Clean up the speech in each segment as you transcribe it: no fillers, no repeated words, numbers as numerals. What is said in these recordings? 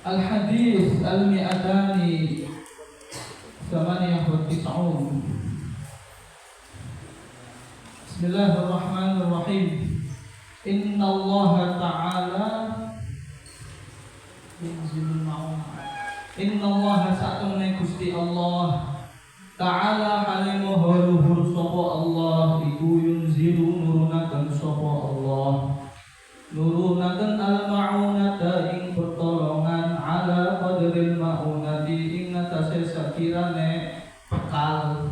Al-Hadis Al-Mi'atani Samaniyah wa Tis'un. Bismillahirrahmanirrahim. Inna Allah Ta'ala Inna Allah sa'atun Gusti Allah Ta'ala halimu haluhur sopa Allah iku yunzilu nurunakan sopa Allah nurunakan al-ma'unata ing pertolongan ala qadril ma'unati ing atase sakirane bekal.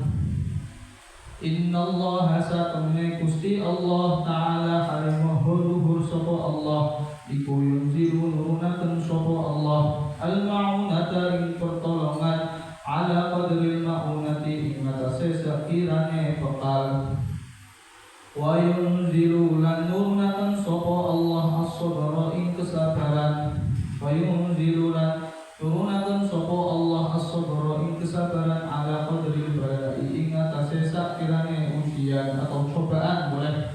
Inna Allah sa'atun Gusti Allah Ta'ala halimu haluhur sopa Allah iku yunzilu nurunakan sopa Allah al-ma'unata ing pertolongan ala qadril ma'unati ing atase sakirane bekal. Wa yunzilu lan nurunakan sapa Allah as-sabra ing kesabaran. Wa yunzilu lan nurunakan sapa Allah as-sabra ing kesabaran ala qadril bala'i ing atase sakirane ujian atau cobaan boleh.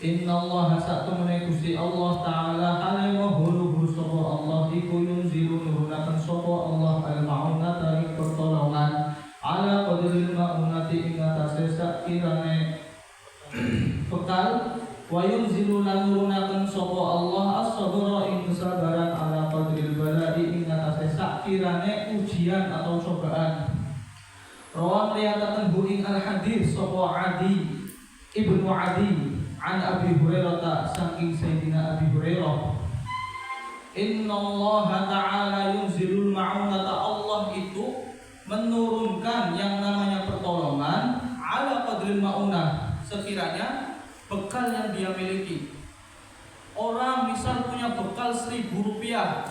Inna Allah sa'tumene Gusti Allah Ta'ala halimu huluhur sapa Allah iku yunzilu nurunakan sapa Allah al-ma'unata ing pertolongan ala qadril ma'unati ing atase sakirane bekal. Wa yunzilu lan nurunaken sapa Allah as-sabra ing kesabaran ala qadril bala'i ing atase sakirane ujian atau cobaan. Rawan riwayatan hu ing al-hadis sapa Adi Ibnu Adi an Abi Hurairah saking Sayyidina Abi Hurairah. Inna Allah Ta'ala yunzilul ma'unata, Allah itu menurunkan yang namanya pertolongan ala qadril ma'unah, sekiranya bekal yang dia miliki. Orang misal punya bekal 1.000 rupiah,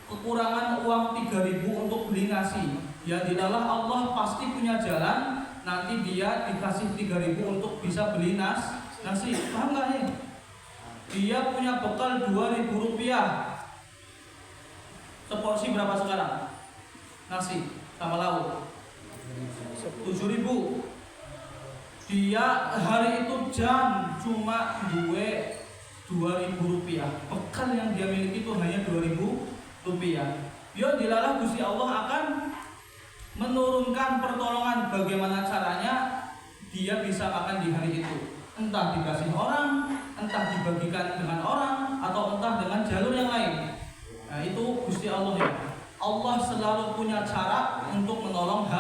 kekurangan uang 3.000 untuk beli nasi, ya tidaklah Allah pasti punya jalan, nanti dia dikasih 3.000 untuk bisa beli nasi. Paham gak nih? Dia punya bekal 2.000 rupiah, seporsi berapa sekarang? Nasi sama lauk 7.000. Dia hari itu jam cuma 2.000 rupiah. Bekal yang dia miliki itu hanya 2.000 rupiah. Ya dilalah Gusti Allah akan menurunkan pertolongan. Bagaimana caranya dia bisa makan di hari itu? Entah dikasih orang, entah dibagikan dengan orang, atau entah dengan jalur yang lain. Nah itu Gusti Allah ya. Allah selalu punya cara untuk menolong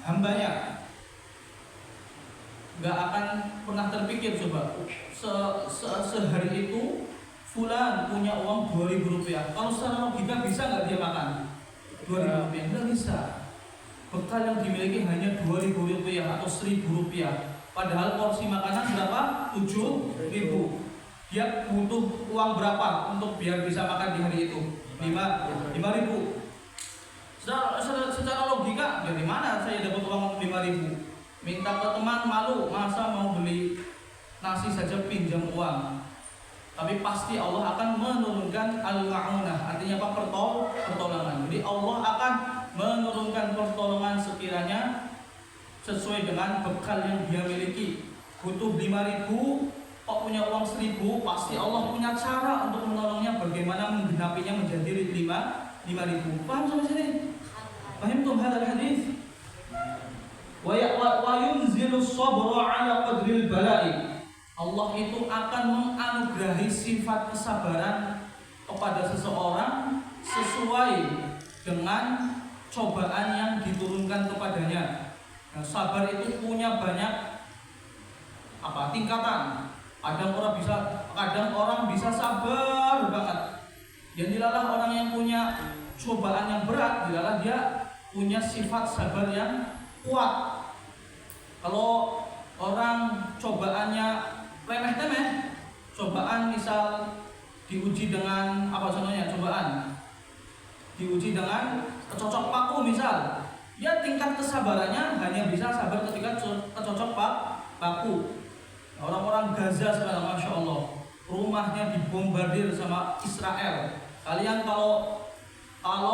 hambanya. Gak akan pernah terpikir coba sehari itu fulan punya uang 2.000 rupiah. Kalau secara logika bisa nggak dia makan 2.000 rupiah? Nggak bisa. Bekal yang dimiliki hanya 2.000 rupiah atau 1.000 rupiah. Padahal porsi makanan berapa? 7.000. Dia butuh uang berapa untuk biar bisa makan di hari itu? 5.000. Secara logika, dari mana saya dapat uang 5.000? Minta ke teman malu, masa mau beli nasi saja pinjam uang. tapi pasti Allah akan menurunkan al-ma'unah, artinya apa? Pertolongan. Jadi Allah akan menurunkan pertolongan sekiranya sesuai dengan bekal yang dia miliki. Butuh 5.000, kok punya uang 1.000, pasti Allah punya cara untuk menolongnya, bagaimana menggenapinya menjadi 5.000. Paham sampai sini? Paham tuh hadal hadis? Wa yunzilu sabra ala qadril bala'i. Allah itu akan menganugerahi sifat kesabaran kepada seseorang sesuai dengan cobaan yang diturunkan kepadanya. Nah, sabar itu punya banyak tingkatan. Kadang orang bisa sabar banget. Yang dilalah orang yang punya cobaan yang berat, dilalah dia punya sifat sabar yang kuat. Kalau orang cobaannya remeh-temeh, cobaan misal diuji dengan diuji dengan kecocok paku misal, ya tingkat kesabarannya hanya bisa sabar ketika kecocok paku. Orang-orang Gaza sekarang, masya Allah, rumahnya dibombardir sama Israel. Kalian kalau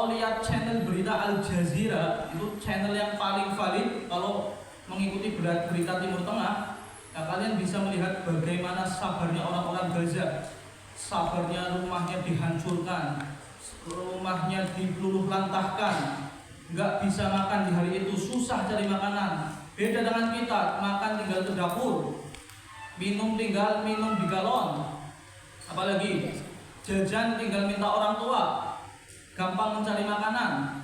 lihat channel berita Al Jazeera, itu channel yang paling valid kalau mengikuti berita Timur Tengah. Nah, kalian bisa melihat bagaimana sabarnya orang-orang Gaza. Sabarnya, rumahnya dihancurkan, rumahnya diluluh lantahkan, nggak bisa makan di hari itu, susah cari makanan. Beda dengan kita, makan tinggal ke dapur, minum tinggal minum di galon, apalagi jajan tinggal minta orang tua, gampang mencari makanan.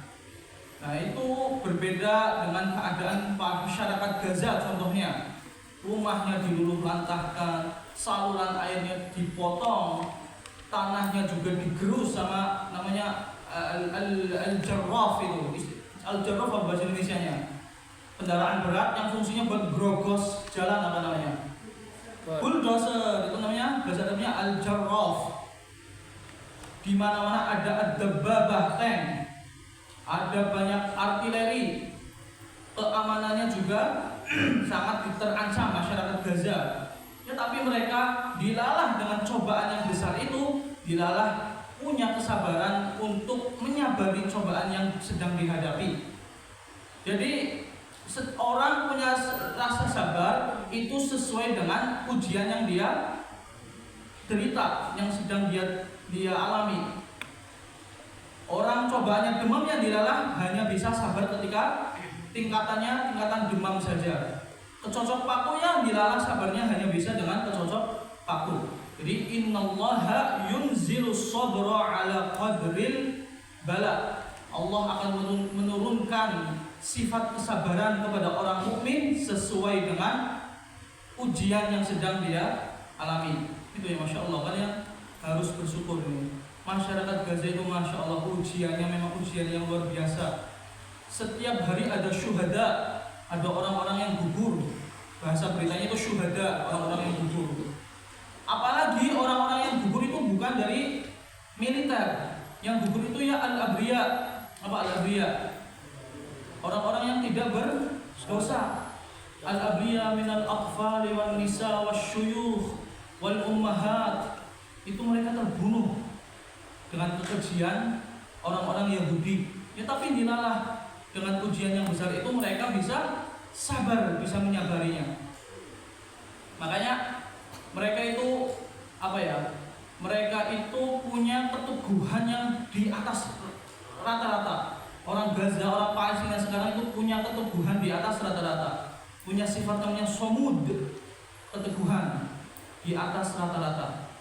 Nah, itu berbeda dengan keadaan masyarakat Gaza. Contohnya, rumahnya diluluh lantahkan, saluran airnya dipotong, tanahnya juga digerus sama namanya al-jarraf itu. Al-jarraf apa bahasa Indonesianya? Kendaraan berat yang fungsinya buat grogos jalan, apa namanya? Bulldozer, itu namanya, bahasa Arabnya al-jarraf. Di mana-mana ada ad-dabbabah, tank, ada banyak artileri. Keamanannya juga sangat terancam masyarakat Gaza. Ya, tapi mereka dilalah dengan cobaan yang besar itu, dilalah punya kesabaran untuk menyabari cobaan yang sedang dihadapi. Jadi orang punya rasa sabar itu sesuai dengan ujian yang dia derita, yang sedang dia alami. Orang cobaannya demam, yang dilalah hanya bisa sabar ketika tingkatan demam saja. Kecocok paku, yang dilalah sabarnya hanya bisa dengan kecocok paku. Jadi innallaha yunzilu sabra ala qadril bala. Allah akan menurunkan sifat kesabaran kepada orang mukmin sesuai dengan ujian yang sedang dia alami. Itu ya, masya Allah, kalian harus bersyukur ini. Masyarakat Gaza itu masya Allah ujiannya memang ujian yang luar biasa. Setiap hari ada syuhada, ada orang-orang yang gugur. Bahasa beritanya itu syuhada, orang-orang yang gugur. Apalagi orang-orang yang gugur itu bukan dari militer. Yang gugur itu ya al-abriya. Apa al-abriya? Orang-orang yang tidak berdosa. Al-abriya minal aqfali wal nisa wasyuyukh wal ummahat. Itu mereka terbunuh dengan kekejian orang-orang Yahudi. Ya, tapi dilalah dengan ujian yang besar itu mereka bisa sabar, bisa menyabarinya. Makanya mereka itu mereka itu punya keteguhan yang di atas rata-rata. Orang Gaza, orang Palestina sekarang itu punya keteguhan di atas rata-rata. Punya sifat namanya somud, keteguhan di atas rata-rata.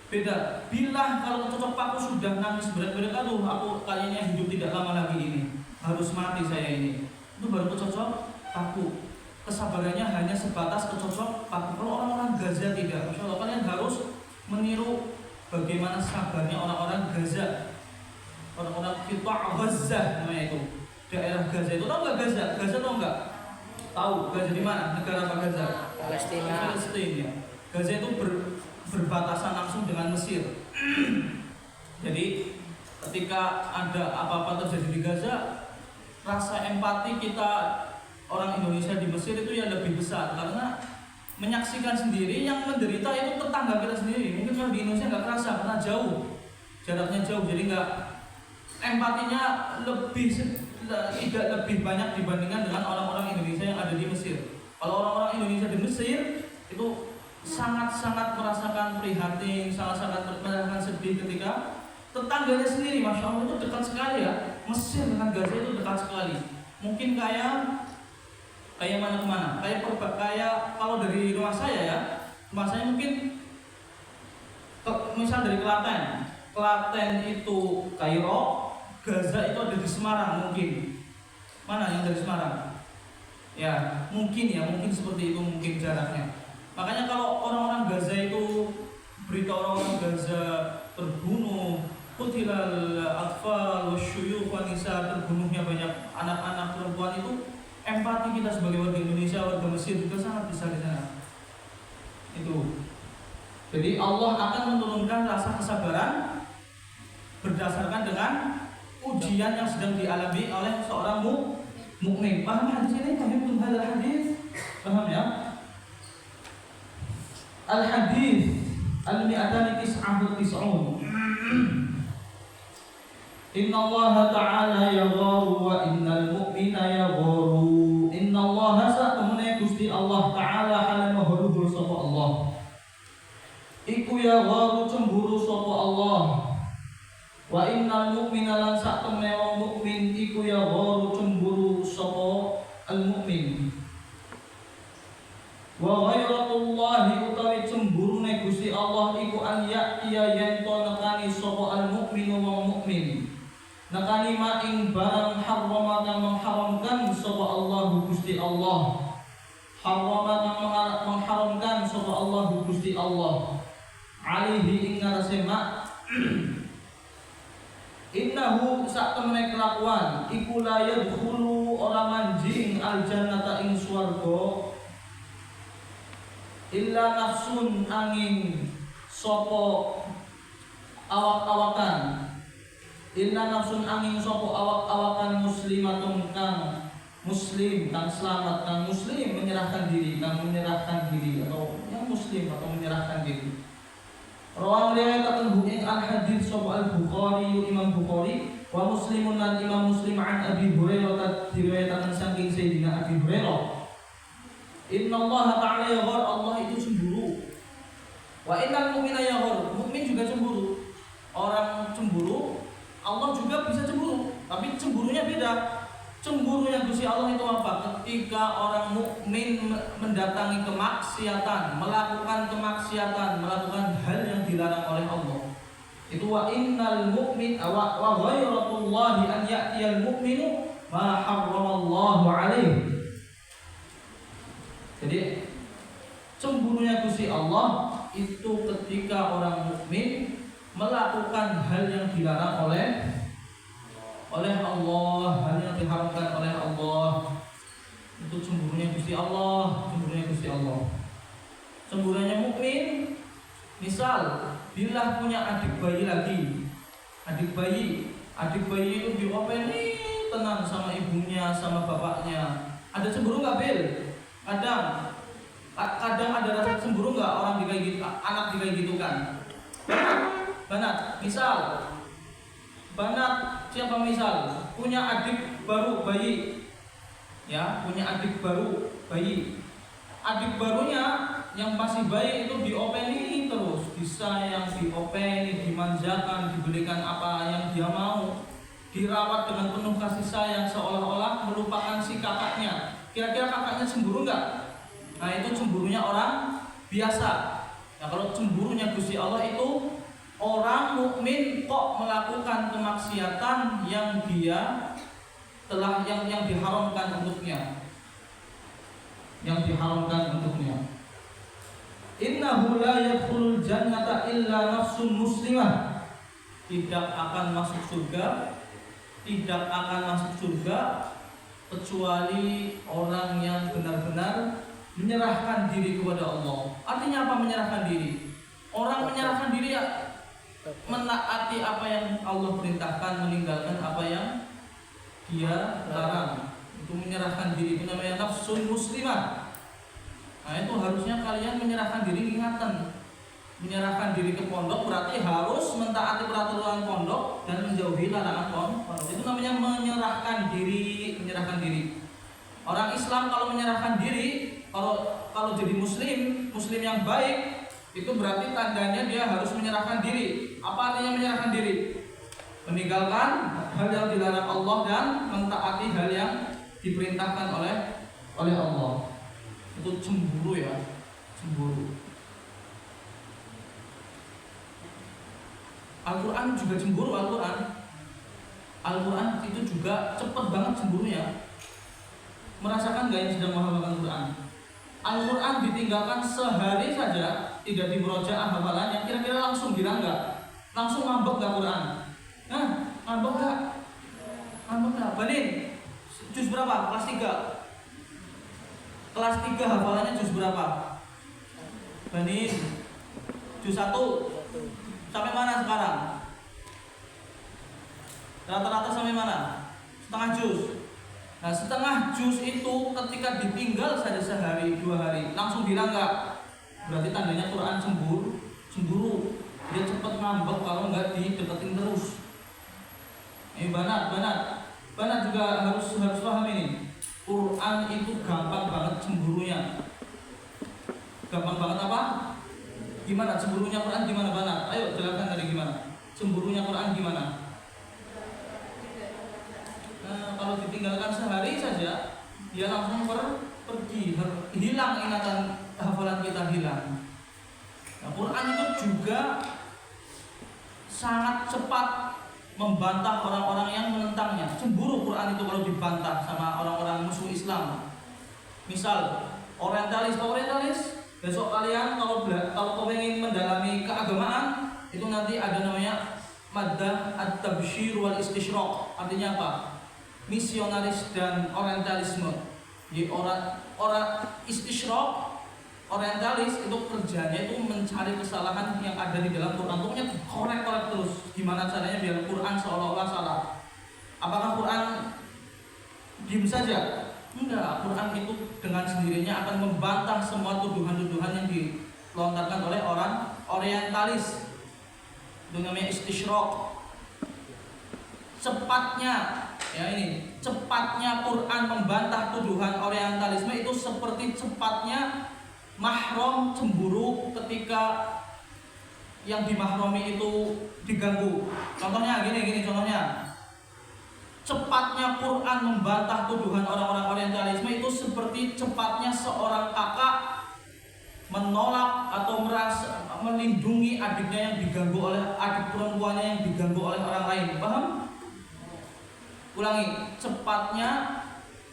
Beda, bila kalau kecocok paku sudah nangis berat-berat, aduh aku kayaknya hidup tidak lama lagi ini, harus mati saya ini. Itu baru kecocok paku. Kesabarannya hanya sebatas kecocok paku. Kalau orang-orang Gaza tidak. Masya Allah, kalian harus meniru bagaimana sabarnya orang-orang Gaza. Orang-orang Qita' Gaza namanya itu. Daerah Gaza itu, tahu nggak Gaza? Gaza tahu nggak? Tahu. Gaza di mana? Negara apa Gaza? Palestina. Ya. Gaza itu berbatasan langsung dengan Mesir. Jadi ketika ada apa-apa terjadi di Gaza, rasa empati kita orang Indonesia di Mesir itu ya lebih besar, karena menyaksikan sendiri yang menderita itu tetangga kita sendiri. Mungkin kalau di Indonesia nggak kerasa karena jauh, jaraknya jauh, jadi nggak empatinya tidak lebih banyak dibandingkan dengan orang-orang Indonesia yang ada di Mesir. Kalau orang-orang Indonesia di Mesir itu sangat-sangat merasakan prihatin, sangat-sangat merasakan sedih ketika tetangganya sendiri, masya Allah, itu dekat sekali ya. Mesir dengan Gaza itu dekat sekali. Mungkin kayak mana? Kayak kalau dari rumah saya ya, rumah saya mungkin misal dari Klaten itu Kairo, Gaza itu ada di Semarang mungkin. Mana yang dari Semarang? Ya, mungkin seperti itu mungkin jaraknya. Makanya kalau orang-orang Gaza itu, berita orang-orang Gaza terbunuh, kutilal atfal wasyuyukh wanisa, terbunuhnya banyak anak-anak perempuan, itu empati kita sebagai warga Indonesia, warga Mesir juga sangat besar di sana. Itu. Jadi Allah akan menurunkan rasa kesabaran berdasarkan dengan ujian yang sedang dialami oleh seorang mukmin. Paham hadis ini? Paham hadis? Paham ya? Al-hadis al-mi'atani tis'ah tis'un. Inna Allah ta'ala yagharu wa innal mu'mina yagharu. Inna Allah sa'tumne Gusti Allah ta'ala halan mahluhur sapa Allah. Iku yagharu cemburu sapa Allah. Wa innal mu'mina lan sa'tumne wong mukmin iku yagharu cemburu sapa al-mukmin. Wa ghairatullahi utawi cemburune Gusti Allah iku an ya'tiya yen to nekani sapa al-mukminu wong mukmin. Nakani ma ing barang harramatan mengharamkan sapa Allah Gusti Allah. Harramatan mengharamkan sapa Allah Gusti Allah. Alihi ing ngarase ma innahu sak temene kelakuan iku la yadkhulu ora manjing al jannata ing swarga illa nafsun angin sapa awak-awakan. Inna nafsun angin sopo awak-awakan muslimatun kang muslim, kang selamat, kang muslim menyerahkan diri atau yang muslim atau menyerahkan diri. Rawang riwayatan ing al-hadits sopo al-Bukhari Imam Bukhari wa Muslimun lan Imam Muslim an Abi Hurairah diriwayatkan saking Sayyidina Abi Hurairah. Inna Allah ta'ala yaghar, Allah itu cemburu. Wa innal mu'mina yaghar, mukmin juga cemburu. Orang cemburu, Allah juga bisa cemburu, tapi cemburunya beda. Cemburunya Gusti Allah itu apa? Ketika orang mukmin mendatangi kemaksiatan, melakukan kemaksiatan, melakukan hal yang dilarang oleh Allah. Itu wa innal mu'min wa ghairatullahi an ya'tiyal mu'minu ma harramallahu alaihi. Jadi cemburunya Gusti Allah itu ketika orang mukmin melakukan hal yang dilarang oleh Allah, hal yang diharamkan oleh Allah. Itu cemburunya Gusti Allah, Cemburunya mukmin, misal bila punya adik bayi lagi. Adik bayi itu diopeni tenang sama ibunya, sama bapaknya. Ada cemburu enggak, Bil? Kadang ada rasa cemburu enggak orang kayak gitu, anak kayak gitu kan? Banat, siapa misal punya adik baru bayi, ya punya adik baru bayi, adik barunya yang masih bayi itu diopeni terus, disayang, diopeni, dimanjakan, diberikan apa yang dia mau, dirawat dengan penuh kasih sayang seolah-olah melupakan si kakaknya. Kira-kira kakaknya cemburu enggak? Nah itu cemburunya orang biasa. Nah kalau cemburunya Gusti Allah itu orang mukmin kok melakukan kemaksiatan yang dia telah yang diharamkan untuknya. Innahu la yadkhulul jannata illa nafsun muslimah. Tidak akan masuk surga kecuali orang yang benar-benar menyerahkan diri kepada Allah. Artinya apa menyerahkan diri? Orang menyerahkan diri ya menaati apa yang Allah perintahkan, meninggalkan apa yang Dia larang. Itu menyerahkan diri, itu namanya nafsun muslimah. Nah itu harusnya kalian menyerahkan diri, ingatan menyerahkan diri ke pondok berarti harus mentaati peraturan pondok dan menjauhi larangan pondok. Itu namanya menyerahkan diri, menyerahkan diri. Orang Islam kalau menyerahkan diri, kalau jadi muslim yang baik, itu berarti tandanya dia harus menyerahkan diri. Apa artinya menyerahkan diri? Meninggalkan hal yang dilarang Allah dan mentaati hal yang diperintahkan oleh Allah. Itu cemburu ya, cemburu. Al-Quran juga cemburu. Al-Quran itu juga cepat banget cemburunya. Merasakan gak yang sedang menghafalkan Al-Quran? Al-Quran ditinggalkan sehari saja, tidak dimurojaah hafalannya, kira-kira langsung bilang gak? Langsung ngambek gak Quran? Ngambek gak? Ngambek gak? Banin, juz berapa? Kelas 3. Kelas 3 hafalannya juz berapa? Banin, juz 1. Sampai mana sekarang? Rata-rata sampai mana? Setengah juz. Nah setengah juz itu ketika ditinggal saja sehari 2 hari langsung bilang enggak, berarti tandanya Quran cemburu. Dia cepat ngambek kalau enggak dideketin terus. Banat juga harus paham ini. Quran itu gampang banget cemburunya. Gampang banget apa? Gimana cemburunya Quran gimana Banat? Ayo jelaskan tadi gimana? Cemburunya Quran gimana? Kalau ditinggalkan sehari saja, dia langsung pergi, hilang ingatan hafalan kita hilang. Nah, Quran itu juga sangat cepat membantah orang-orang yang menentangnya. Cemburu Quran itu kalau dibantah sama orang-orang musuh Islam. Misal orientalis, besok kalian kalau ingin mendalami keagamaan itu nanti ada namanya maddah at-tabsyir wal istisyraq. Artinya apa? Misionaris dan orientalisme. Jadi orang istisyraq, orientalis itu kerjanya itu mencari kesalahan yang ada di dalam Quran. Pokoknya korek-korek terus gimana caranya biar Quran seolah-olah salah. Apakah Quran diam saja? Enggak, Quran itu dengan sendirinya akan membantah semua tuduhan-tuduhan yang dilontarkan oleh orang orientalis. Itu namanya istisyraq. Cepatnya Quran membantah tuduhan orientalisme itu seperti cepatnya mahram cemburu ketika yang dimahromi itu diganggu. Contohnya gini contohnya. Cepatnya Quran membantah tuduhan orang-orang orientalisme itu seperti cepatnya seorang kakak menolak atau merasa melindungi adiknya yang diganggu oleh adik perempuannya yang diganggu oleh orang lain. Paham? Ulangi, cepatnya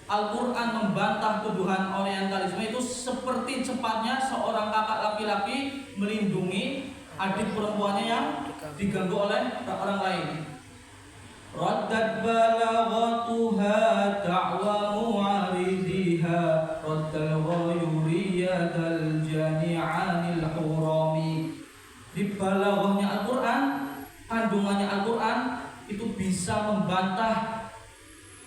Al-Quran membantah tuduhan orientalisme itu seperti cepatnya seorang kakak laki-laki melindungi adik perempuannya yang diganggu oleh orang lain. Raddat balaghatuha da'wa mu'aridiha raddal ghayuriyadal jani'anil hurami. Di balaghahnya Al-Quran, kandungannya Al-Quran itu bisa membantah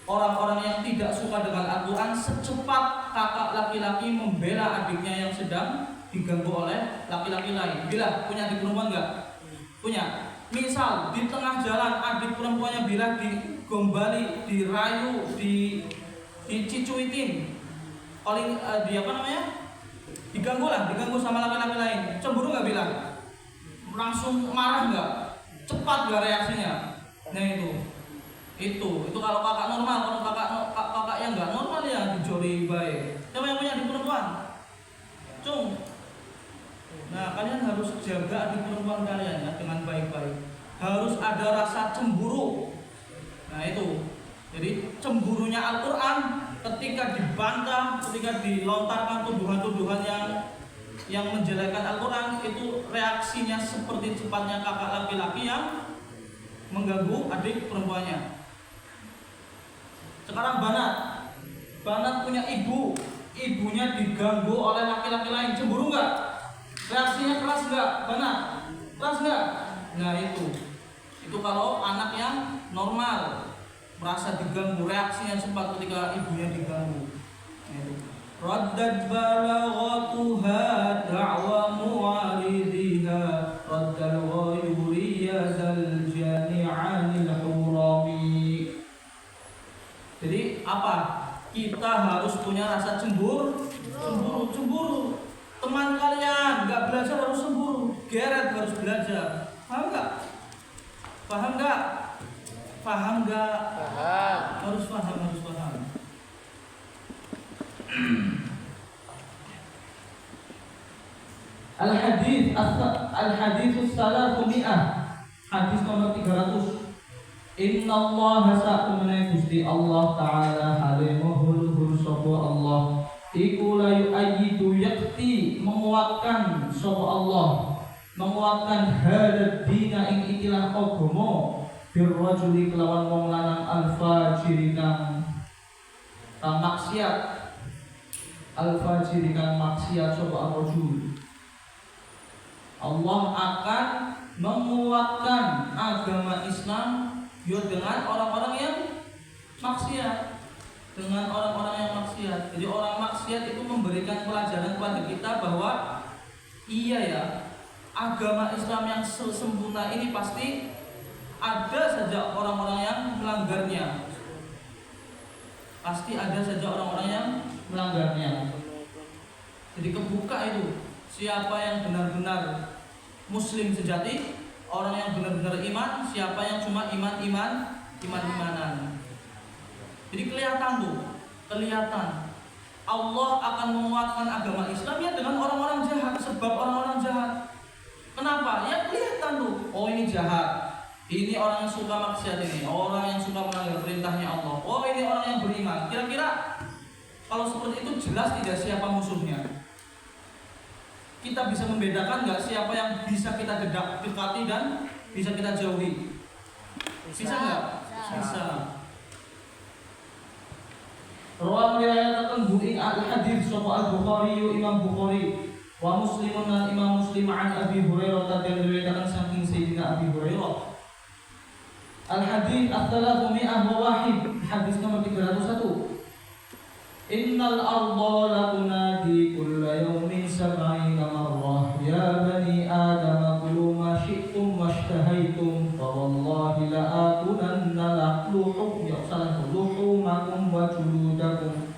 orang-orang yang tidak suka dengan Al-Quran secepat kakak laki-laki membela adiknya yang sedang diganggu oleh laki-laki lain. Bila punya adik perempuan enggak? Punya. Misal di tengah jalan adik perempuannya bila digombali, dirayu, dicicuitin oleh diganggu sama laki-laki lain. Cemburu enggak bilang? Langsung marah enggak? Cepat enggak reaksinya? Nah itu kalau kakak normal. Kalau kakak yang nggak normal ya dijoli baik. Siapa yang punya adik perempuan? Nah kalian harus jaga adik perempuan kalian ya dengan baik-baik. Harus ada rasa cemburu. Nah itu. Jadi cemburunya Al-Quran ketika dibantah, ketika dilontarkan tuduhan-tuduhan yang menjelekkan Al-Quran, itu reaksinya seperti cepatnya kakak laki-laki yang mengganggu adik perempuannya. Sekarang Banat punya ibunya diganggu oleh laki-laki lain, cemburu nggak? Reaksinya keras nggak? Banat, keras nggak? Nah itu kalau anak yang normal merasa diganggu, reaksinya cepat ketika ibunya diganggu. Nah, itu. ردت بلاغتها دعوى معارضها رد الغيور يا ذا الجاني عن الحرام. Jadi apa? Kita harus punya rasa cemburu. Teman kalian nggak belajar harus cemburu, geret harus belajar. Paham nggak? Paham. Harus paham. Al-hadits as-salatumi'ah, hadis nomor 300. Inna Allah sa'tumna Gusti Allah Ta'ala halimahul sapa Allah iku la yu'ayyidu yakti menguatkan sapa Allah, menguatkan hadad dina ing ikilah agama birrajuli kelawan wong lanang al-fajiri kang maksiat, al-fajiri kang maksiat sapa ar-rajul. Allah akan menguatkan agama Islam dengan orang-orang yang maksiat, Jadi orang maksiat itu memberikan pelajaran kepada kita bahwa iya ya, agama Islam yang sempurna ini pasti ada saja orang-orang yang melanggarnya. Jadi kebuka itu siapa yang benar-benar Muslim sejati, orang yang benar-benar iman, siapa yang cuma iman-imanan. Jadi kelihatan Allah akan menguatkan agama Islam ya dengan orang-orang jahat. Sebab orang-orang jahat, kenapa? Ya kelihatan tuh, oh ini jahat, ini orang yang suka maksiat, ini orang yang suka melanggar perintahnya Allah, oh ini orang yang beriman. Kira-kira kalau seperti itu jelas tidak siapa musuhnya? Kita bisa membedakan nggak siapa yang bisa kita dekati dan bisa kita jauhi? Bisa nggak? Bisa. Rawang riwayatkan buing al-hadits sapa al-Bukhari Imam Bukhari wa Muslimun dan Imam Muslim an Abi Hurairah dan riwayatkan saking Sayyidina Abi Hurairah. Al-hadits ats-300 wa wahid, hadis nomor 301. Innal arda la tunadi kulla yawmin sab'ina marrah ya bani Adam kulu ma syi'tum washtahaytum fa wallahi la akunanna luhumakum wa juludakum.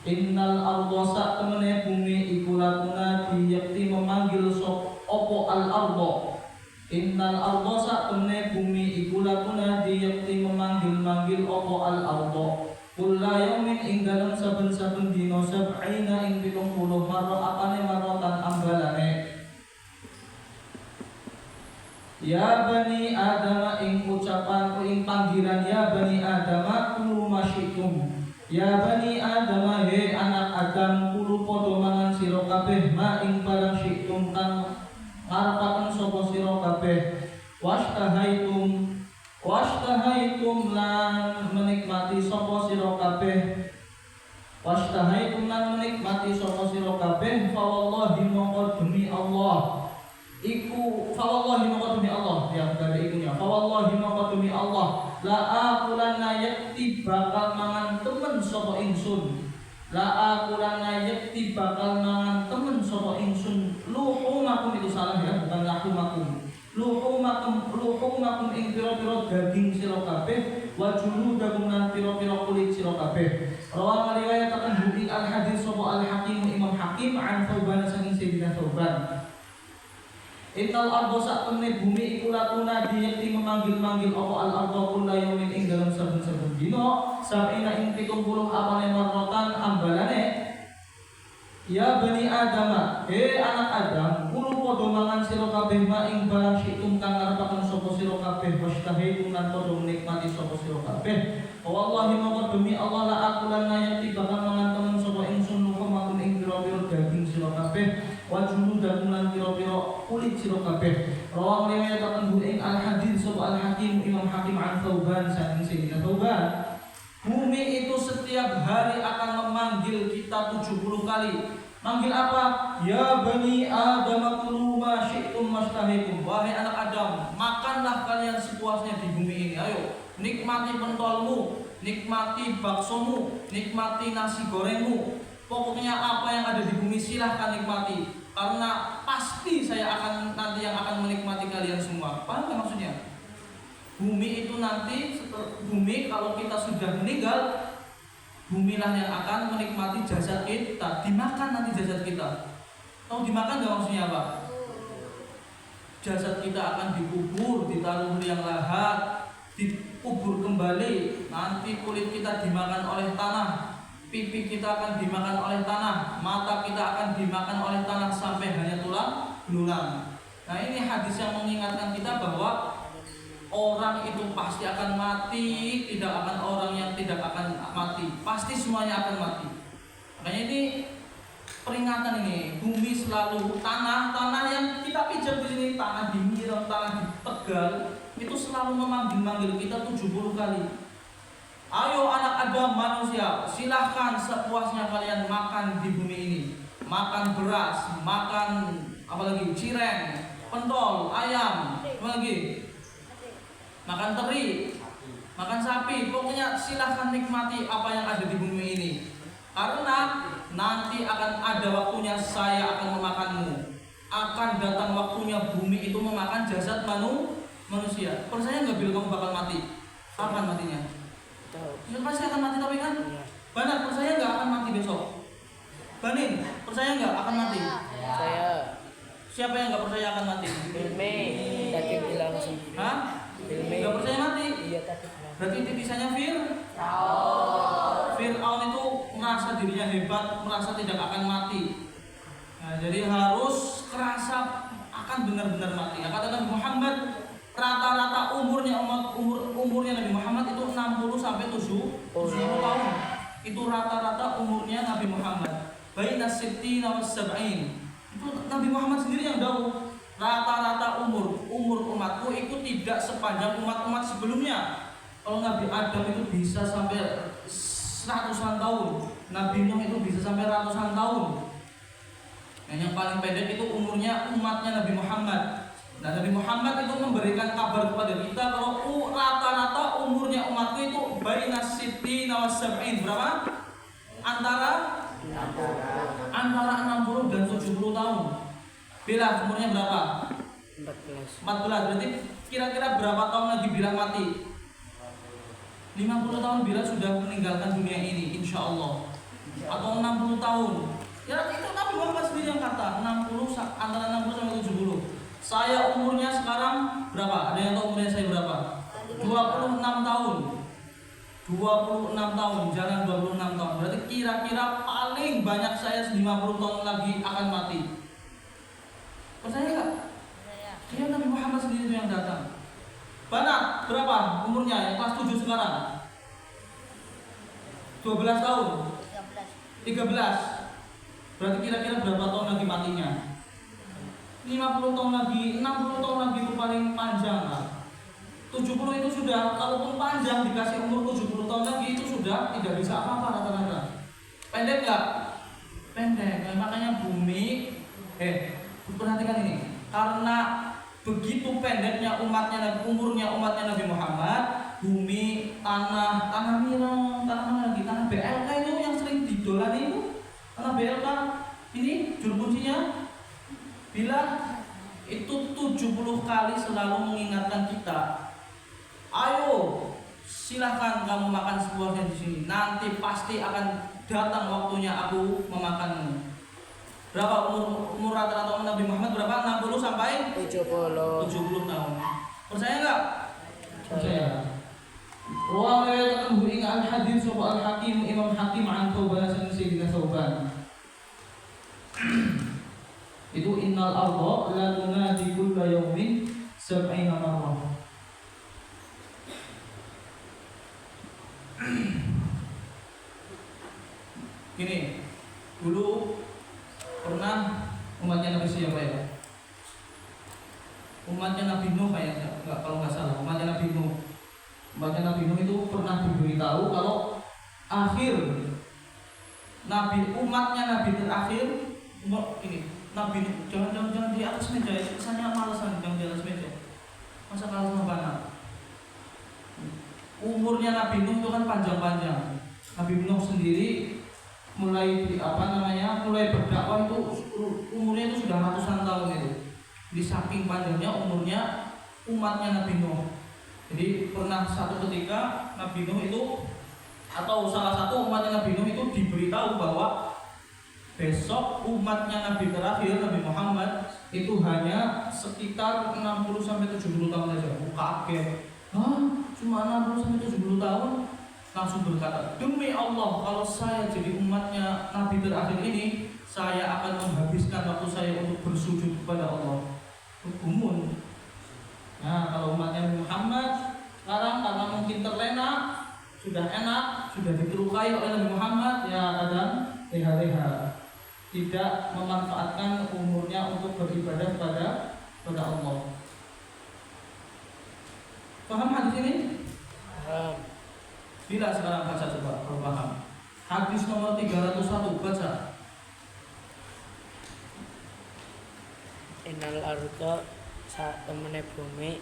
Innal arda sa'temene bumi iku la tunadi yakti memanggil opo al arda. Innal arda sa'temene bumi iku la tunadi yakti memanggil opo al arda. Kulla yaumin ing dalem saben-saben dina sab'ina ing 70 marra apane marratan ambalane. Ya bani Adam ing ucapan ing panggilan ya bani Adam kulu masyikum. Ya bani Adam he anak Adam kulu padha mangan sira kabeh ma ing barang syikum kang ngarepaken sapa sira kabeh. Washtahaitum lan menikmati sapa sira kabeh. Washtahaitum lan menikmati sapa sira kabeh. Fa wallahi mongko demi Allah. Fa wallahi mongko demi Allah. Ya, dari ikunya. Fa wallahi mongko demi Allah. La aqulanna yakti bakal mangan temen sapa ingsun. Luhumakum itu salah ya, bukan lahumakum. Luhumakum ing pira-pira daging sira kabeh wa juludakum lan pira-pira kulit sira kabeh. Rawa riwayataken Bukhari al-hadits sapa al-Hakim Imam Hakim an Thauban saking Sayyidina Thauban. Innal arda sa'temne bumi iku latuna diyekti memanggil-manggil apa al-arda kulla yaumin ing dalam saben-saben dina sab'ina ing 70 apane marratan ambalane. Ya bani Adam, he anak Adam, kulo padha mangan sira kabeh ma ing barang syikum kang ngarepaken sapa sira kabeh wastahaitum lan padha menikmati sapa sira kabeh. Wallahi mongko demi Allah la akulan yakti bakal mangan temen sapa ingsun luhumakum ing pira-pira daging sira kabeh wa juludakum lan pira-pira kulit sira kabeh. Rawang riwayataken ing al-hadits sapa al-Hakim Imam Hakim an Thauban saking Sayyidina Thauban. Bumi itu setiap hari akan memanggil kita 70 kali. Manggil apa? Ya bani Adam kulu ma syi'tum mashtahaikum. Wahai anak Adam, makanlah kalian sepuasnya di bumi ini. Ayo, nikmati pentolmu, nikmati baksomu, nikmati nasi gorengmu. Pokoknya apa yang ada di bumi silahkan nikmati, karena pasti saya akan nanti yang akan menikmati kalian semua. Paham nggak maksudnya? Bumi itu nanti, bumi kalau kita sudah meninggal, bumilah yang akan menikmati jasad kita, dimakan nanti jasad kita. Tahu dimakan nggak maksudnya apa? Jasad kita akan dikubur, ditaruh liang lahat, dikubur kembali. Nanti kulit kita dimakan oleh tanah, pipi kita akan dimakan oleh tanah, mata kita akan dimakan oleh tanah sampai hanya tulang belulang. Nah ini hadis yang mengingatkan kita bahwa orang itu pasti akan mati, tidak akan orang yang tidak akan mati, pasti semuanya akan mati. Makanya ini peringatan ini, bumi selalu tanah yang kita pijak di sini, tanah di Mirau, tanah di Tegal, itu selalu memanggil-manggil kita 70 kali. Ayo anak Adam manusia, silahkan sepuasnya kalian makan di bumi ini. Makan beras, makan apalagi cireng, pentol, ayam, apalagi makan teri, makan sapi. Pokoknya silahkan nikmati apa yang ada di bumi ini. Karena nanti akan ada waktunya saya akan memakanmu. Akan datang waktunya bumi itu memakan jasad manusia. Percaya nggak bila kamu bakal mati? Kapan matinya? Ya pasti akan mati tapi kan? Banat, percaya nggak akan mati besok? Banin, percaya nggak akan mati? Saya. Siapa yang nggak percaya akan mati? Hilmi, tadi bilang sendiri. Hah? Hilmi. Nggak percaya mati? Iya tadi bilang. Berarti tipisannya Fir'aun itu merasa dirinya hebat, merasa tidak akan mati. Nah, jadi harus kerasa akan benar-benar mati. Nah, kata Nabi Muhammad, rata-rata umurnya Nabi Muhammad itu 60 sampai 70 tahun. Itu rata-rata umurnya Nabi Muhammad. Baina sittina was sab'in. Itu Nabi Muhammad sendiri yang tahu. Rata-rata umur umatku itu tidak sepanjang umat-umat sebelumnya. Kalau Nabi Adam itu bisa sampai ratusan tahun, Nabi Nuh itu bisa sampai ratusan tahun. Yang paling pendek itu umurnya umatnya Nabi Muhammad. Nah, Nabi Muhammad itu memberikan kabar kepada kita kalau rata-rata umurnya umatku itu baina sittina was sab'in. Berapa? Antara 60 dan 70 tahun. Bila umurnya berapa? 14. Berarti kira-kira berapa tahun lagi Bila mati? 50 tahun Bila sudah meninggalkan dunia ini, insya Allah. Atau 60 tahun. Ya itu Nabi Muhammad sendiri yang kata 60, antara 60 sampai 70. Saya umurnya sekarang berapa? Ada yang tahu umurnya saya berapa? 26 tahun. 26 tahun, jangan 26 tahun. Berarti kira-kira paling banyak saya 50 tahun lagi akan mati. Percaya nggak? Dia Nabi Muhammad sendiri itu yang datang. Banat, berapa umurnya? Yang kelas 7 sekarang? 12 tahun? 13. Berarti kira-kira berapa tahun lagi matinya? 50 tahun lagi, 60 tahun lagi itu paling panjang lah. 70 itu sudah, kalaupun panjang dikasih umur 70 tahun lagi itu sudah tidak bisa apa-apa rata-rata. Pendek nggak? Pendek. Nah, makanya bumi, perhatikan ini. Karena begitu pendeknya umurnya umatnya Nabi Muhammad, bumi, tanah Mirau, tanah mana lagi? Tanah BLK itu yang sering didolani itu. Tanah BLK ini juru kuncinya bila itu 70 kali selalu mengingatkan kita. Ayo, silahkan kamu makan sebuahnya di sini. Nanti pasti akan datang waktunya aku memakanmu. Berapa umur rata-rata Nabi Muhammad berapa? 60 sampai 70 tahun. Percaya nggak? Percaya. Wa riwayatkan ing al-hadits wa al-Hakim Imam Hakim an Thawban sayyidina Thawban. Itu innal arda la tunadi kulla yawmin 70 marrah. Gini, dulu pernah umatnya Nabi siapa ya? Umatnya Nabi Nuh kayaknya, kalau nggak salah, umatnya Nabi Nuh. Umatnya Nabi Nuh itu pernah diberitahu kalau akhir umatnya Nabi terakhir ini Nabi Nuh, jangan di atas meja ya, kesannya malesan, jangan di atas meja. Masa kalah sama banget. Umurnya Nabi Nuh itu kan panjang-panjang. Nabi Nuh sendiri mulai berdakwah itu umurnya itu sudah ratusan tahun itu. Di saking panjangnya umurnya umatnya Nabi Nuh. Jadi pernah satu ketika Nabi Nuh itu atau salah satu umatnya Nabi Nuh itu diberitahu bahwa besok umatnya Nabi terakhir Nabi Muhammad itu hanya sekitar 60 sampai 70 tahun saja. Kaget. Hah? Cuma 60 sampai 70 tahun? Langsung berkata, demi Allah kalau saya jadi umatnya Nabi terakhir ini, saya akan menghabiskan waktu saya untuk bersujud kepada Allah. Umun. Nah, kalau umatnya Muhammad sekarang karena mungkin terlena, sudah enak, sudah diterukai oleh Nabi Muhammad, ya kadang leha-leha, tidak memanfaatkan umurnya untuk beribadah kepada Allah. Paham hadis ini? Paham. Bila sekarang baca coba kalau paham. Hadis nomor 301 baca. Innal arda sak temene bumi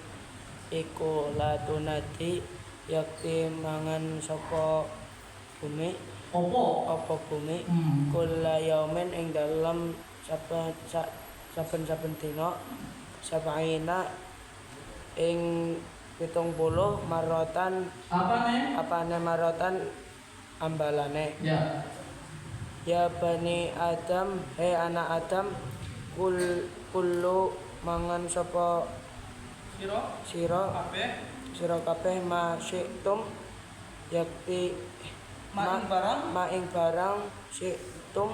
iku latunati yakti mangan sapa bumi apa bumi kula yaumin ing dalem saben dina sabaina ing 70 marotan apane marotan ambalane ya bani Adam anak Adam kullu mangan sapa sira kabeh ma syi'tum yakti maing barang syi'tum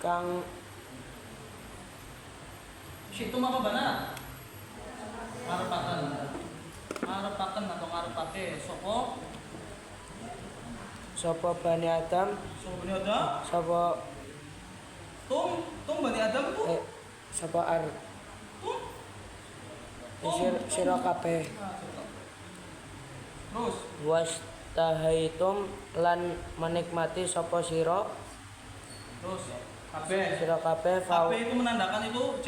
kang syi'tum apa benar? Ngarepaken atau ngarepake sapa bani Adam sapa bani Adam tuh sapa sira kabeh terus wastahaitum lan menikmati sapa sira terus kabeh sira kabeh itu menandakan itu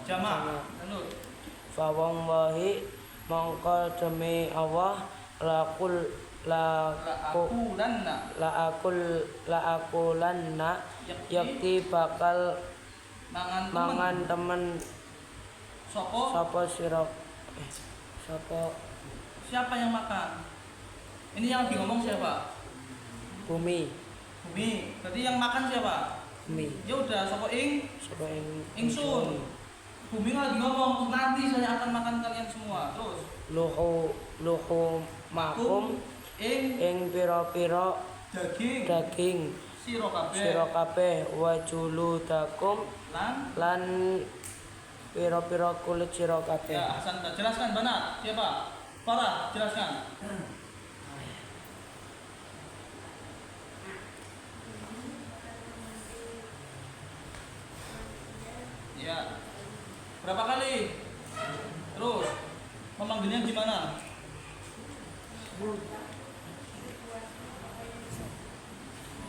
jamak fawang wahi mongko demi Allah la akulanna yakti bakal mangan temen sapa sira siapa yang makan? Ini yang lagi ngomong siapa? Bumi. Berarti yang makan siapa? Bumi. Ya udah sapa ingsun. Bumi lagi ngomong, nanti saya akan makan kalian semua. Terus luhu makum ing pira-pira daging sira kabeh wa juludakum lan pira-pira kulit sira kabeh. Ya, Hasan, jelaskan benar. Siapa? Farah, jelaskan. Ya. Berapa kali? Terus memanggilnya gimana?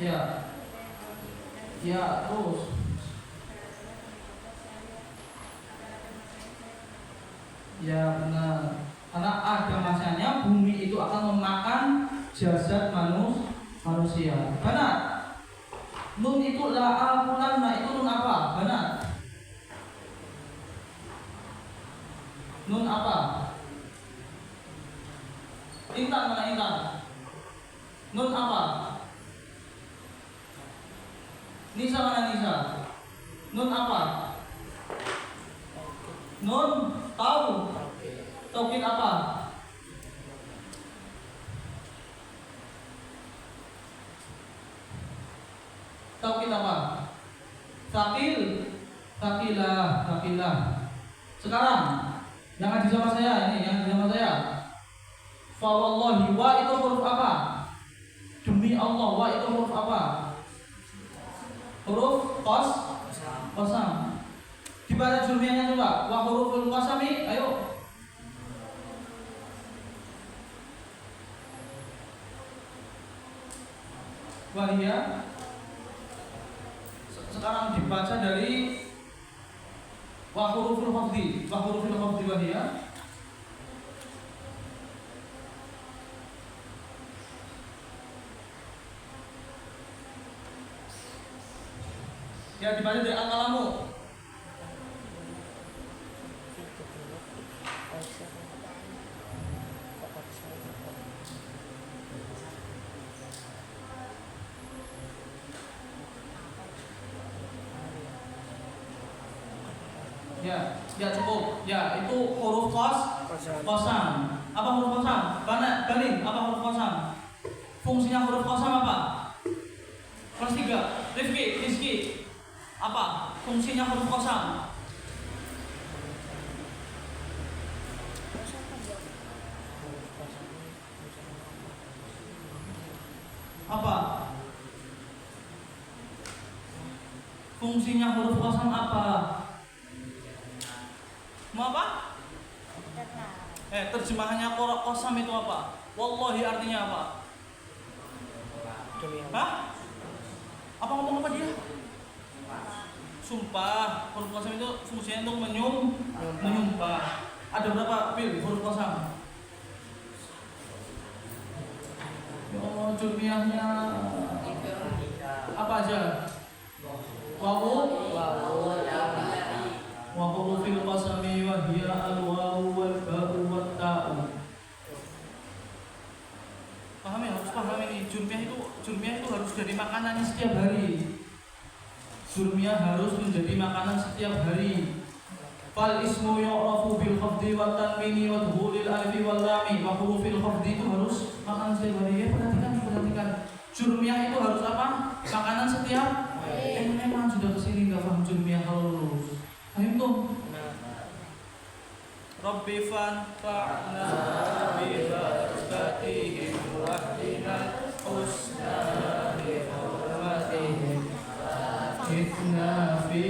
Ya. Terus. Ya benar. Karena ada masanya bumi itu akan memakan jasad manusia. Benar. Nun itu la'akulanna itu nun apa? Benar. Nun apa? Intan mana Intan? Nun apa? Nisa mana Nisa? Nun apa? Nun tahu. Taukid apa? Taukid apa? Takilah. Sekarang yang ada sama saya ini, yang ada sama saya. Fa wallahi, wa itu huruf apa? Demi Allah, wa itu huruf apa? Huruf qasam. Dibaca jumlahnya coba. Wa huruful qasami, ayo. Wahia. Sekarang dibaca dari wa huruful khafdi wahia. Ya dibaca dari al-qalamu. Ya cukup. Ya itu huruf kosam. Apa huruf kosam? Bani, apa huruf kosam? Fungsinya huruf kosam apa? Kelas 3. Rizki. Apa fungsinya huruf kosam? Apa? Fungsinya huruf kosam apa? Mau apa? Terjemahannya kosam itu apa? Wallahi artinya apa? Hah? Apa ngomong apa dia? Sumpah. Huruf kosam itu fungsinya untuk menyumpah. Ada berapa huruf kosam? Ya Allah, jurmiahnya apa aja? Wa hurufil qasami wa hiya al-wawu wal ba'u wat ta'u. Paham ya? Harus paham ini. Jurmiah itu harus jadi makanannya setiap hari. Jurmiah harus menjadi makanan setiap hari. Fal ismu yu'rafu bil khafdi wat tanwini wa dhuhuril alifi wal lami. Wa hurufil khafdi itu harus makanan setiap hari. Ya perhatikan. Jurmiah itu harus apa? Makanan setiap hari. Memang sudah kesini nggak paham jurmiah kalau lulus. Ayo tuh. Rabbi fanfa'na bi barakatihim wahdina husna bi hurmatihim. Itna fi